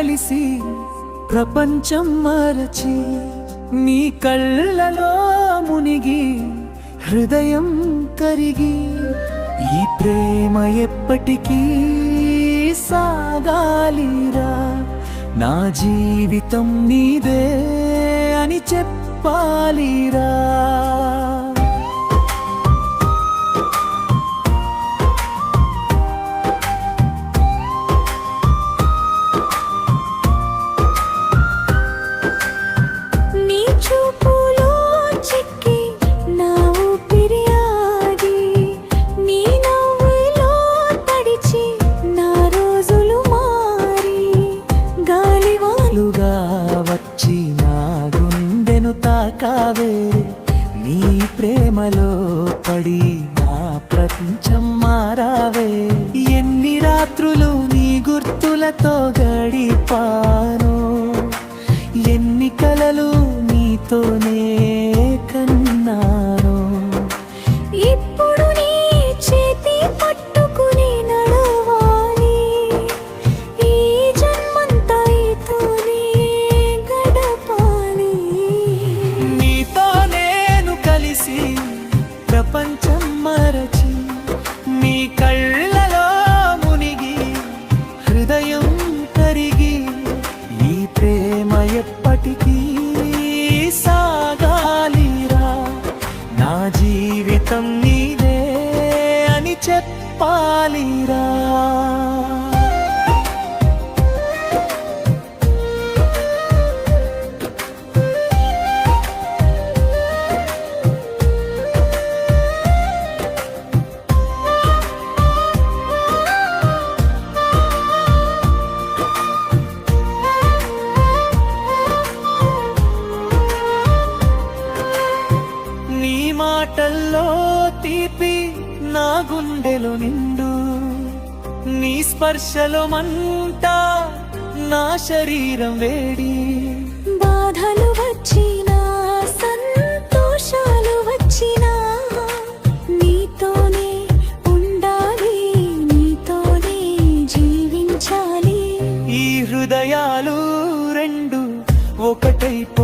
కలిసి ప్రపంచం మరచి నీ కళ్ళలో మునిగి హృదయం కరిగి ఈ ప్రేమ ఎప్పటికీ సాగాలిరా నా జీవితం నీదే అని చెప్పాలిరా వచ్చి నా గుండెను తాకావే నీ ప్రేమలో పడి నా ప్రపంచం మారావే ఎన్ని రాత్రులు నీ గుర్తులతో గడిపాను ఎన్ని కలలు నీతోనే కన్నాను ఇప్పుడు నీ చేతి పట్టుకుని నడవాలి ఈ జన్మంతా నీతోనే గడపాలి నీతో నేను కలిసి ప్రపంచం మరచి నీ కళ్ళలో మునిగి హృదయం కరిగి ఈ ప్రేమ ఎప్పటికీ సాగాలిరా నా జీవితం నీదే అని చెప్పాలిరా మాటల్లో తీపి నా గుండెలో నిండు నీ స్పర్శలో మంట నా శరీరం వేడి బాధలు వచ్చినా సంతోషాలు వచ్చినా నీతోనే ఉండాలి నీతోనే జీవించాలి ఈ హృదయాలు రెండు ఒకటైపో